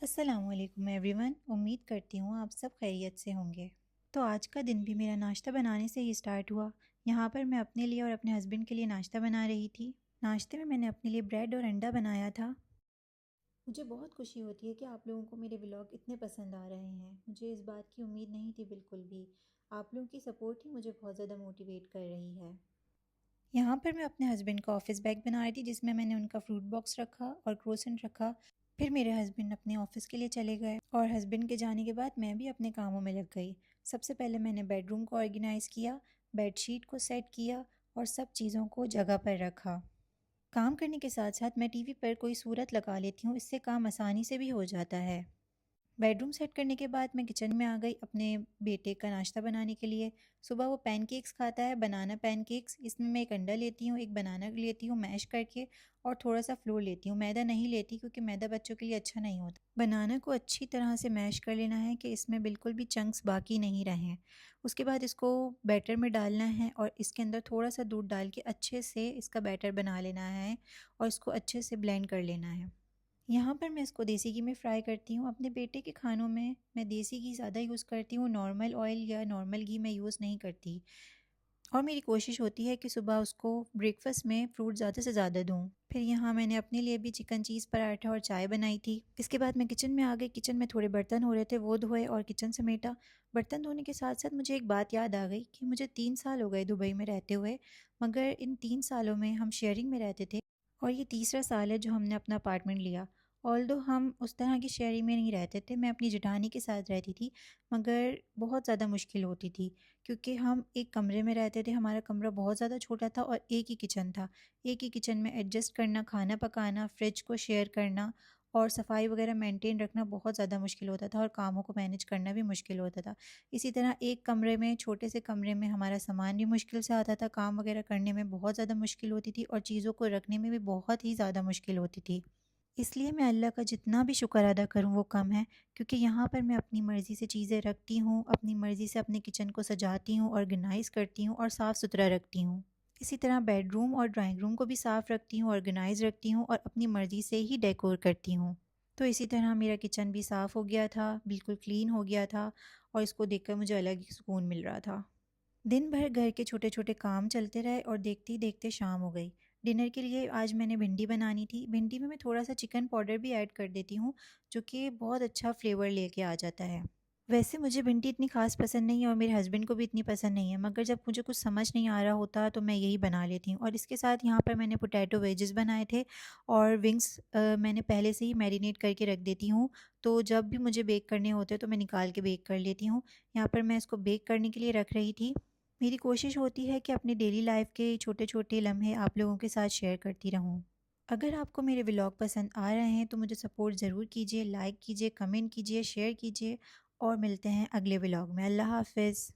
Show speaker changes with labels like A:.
A: अस्सलामुअलैकुम एवरीवन। उम्मीद करती हूँ आप सब खैरियत से होंगे। तो आज का दिन भी मेरा नाश्ता बनाने से ही स्टार्ट हुआ। यहाँ पर मैं अपने लिए और अपने हस्बैंड के लिए नाश्ता बना रही थी। नाश्ते में मैंने अपने लिए ब्रेड और अंडा बनाया था। मुझे बहुत खुशी होती है कि आप लोगों को मेरे व्लॉग इतने पसंद आ रहे हैं। मुझे इस बात की उम्मीद नहीं थी बिल्कुल भी। आप लोगों की सपोर्ट ही मुझे बहुत ज़्यादा मोटिवेट कर रही है। यहाँ पर मैं अपने हस्बैंड का ऑफ़िस बैग बना रही थी, जिसमें मैंने उनका फ्रूट बॉक्स रखा और क्रोसेंट रखा। फिर मेरे हस्बैंड अपने ऑफ़िस के लिए चले गए और हस्बैंड के जाने के बाद मैं भी अपने कामों में लग गई। सबसे पहले मैंने बेडरूम को ऑर्गेनाइज़ किया, बेडशीट को सेट किया और सब चीज़ों को जगह पर रखा। काम करने के साथ साथ मैं टीवी पर कोई सूरत लगा लेती हूँ, इससे काम आसानी से भी हो जाता है। बेडरूम सेट करने के बाद मैं किचन में आ गई अपने बेटे का नाश्ता बनाने के लिए। सुबह वो पैनकेक्स खाता है, बनाना पैनकेक्स। इसमें मैं एक अंडा लेती हूँ, एक बनाना लेती हूँ मैश करके और थोड़ा सा फ्लोर लेती हूँ। मैदा नहीं लेती क्योंकि मैदा बच्चों के लिए अच्छा नहीं होता। बनाना को अच्छी तरह से मैश कर लेना है कि इसमें बिल्कुल भी चंक्स बाकी नहीं रहें। उसके बाद इसको बैटर में डालना है और इसके अंदर थोड़ा सा दूध डाल के अच्छे से इसका बैटर बना लेना है और इसको अच्छे से ब्लेंड कर लेना है। यहाँ पर मैं इसको देसी घी में फ्राई करती हूँ। अपने बेटे के खानों में मैं देसी घी ज़्यादा यूज़ करती हूँ, नॉर्मल ऑयल या नॉर्मल घी मैं यूज़ नहीं करती। और मेरी कोशिश होती है कि सुबह उसको ब्रेकफास्ट में फ्रूट ज़्यादा से ज़्यादा दूँ। फिर यहाँ मैंने अपने लिए भी चिकन चीज़ पराठा और चाय बनाई थी। इसके बाद मैं किचन में आ गई। किचन में थोड़े बर्तन हो रहे थे, वो धोए और किचन समेटा। बर्तन धोने के साथ साथ मुझे एक बात याद आ गई कि मुझे 3 साल हो गए दुबई में रहते हुए, मगर इन 3 सालों में हम शेयरिंग में रहते थे और ये तीसरा साल है जो हमने अपना अपार्टमेंट लिया। ऑल्दो हम उस तरह की शेयरिंग में नहीं रहते थे, मैं अपनी जेठानी के साथ रहती थी, मगर बहुत ज़्यादा मुश्किल होती थी क्योंकि हम एक कमरे में रहते थे। हमारा कमरा बहुत ज़्यादा छोटा था और एक ही किचन था। एक ही किचन में एडजस्ट करना, खाना पकाना, फ्रिज को शेयर करना और सफाई वगैरह मेंटेन रखना बहुत ज़्यादा मुश्किल होता था और कामों को मैनेज करना भी मुश्किल होता था। इसी तरह एक कमरे में, छोटे से कमरे में हमारा सामान भी मुश्किल से आता था, काम वगैरह करने में बहुत ज़्यादा मुश्किल होती थी और चीज़ों को रखने में भी बहुत ही ज़्यादा मुश्किल होती थी। इसलिए मैं अल्लाह का जितना भी शुक्र अदा करूँ वो कम है, क्योंकि यहाँ पर मैं अपनी मर्ज़ी से चीज़ें रखती हूँ, अपनी मर्ज़ी से अपने किचन को सजाती हूँ, ऑर्गेनाइज़ करती हूँ और साफ़ सुथरा रखती हूँ। इसी तरह बेडरूम और ड्राइंग रूम को भी साफ़ रखती हूँ, ऑर्गेनाइज़ रखती हूँ और अपनी मर्ज़ी से ही डेकोर करती हूँ। तो इसी तरह मेरा किचन भी साफ़ हो गया था, बिल्कुल क्लीन हो गया था और इसको देखकर मुझे अलग ही सुकून मिल रहा था। दिन भर घर के छोटे छोटे काम चलते रहे और देखते ही देखते शाम हो गई। डिनर के लिए आज मैंने भिंडी बनानी थी। भिंडी में मैं थोड़ा सा चिकन पाउडर भी ऐड कर देती हूँ, जो कि बहुत अच्छा फ्लेवर लेके आ जाता है। वैसे मुझे भिंडी इतनी खास पसंद नहीं है और मेरे हस्बैंड को भी इतनी पसंद नहीं है, मगर जब मुझे कुछ समझ नहीं आ रहा होता तो मैं यही बना लेती हूँ। और इसके साथ यहाँ पर मैंने पोटैटो वेजेस बनाए थे और विंग्स मैंने पहले से ही मैरिनेट करके रख देती हूँ, तो जब भी मुझे बेक करने होते हैं तो मैं निकाल के बेक कर लेती हूँ। यहाँ पर मैं इसको बेक करने के लिए रख रही थी। मेरी कोशिश होती है कि अपनी डेली लाइफ के छोटे-छोटे लम्हे आप लोगों के साथ शेयर करती रहूँ। अगर आपको मेरे व्लॉग पसंद आ रहे हैं तो मुझे सपोर्ट ज़रूर कीजिए, लाइक कीजिए, कमेंट कीजिए, शेयर कीजिए और मिलते हैं अगले व्लॉग में। अल्लाह हाफ़िज़।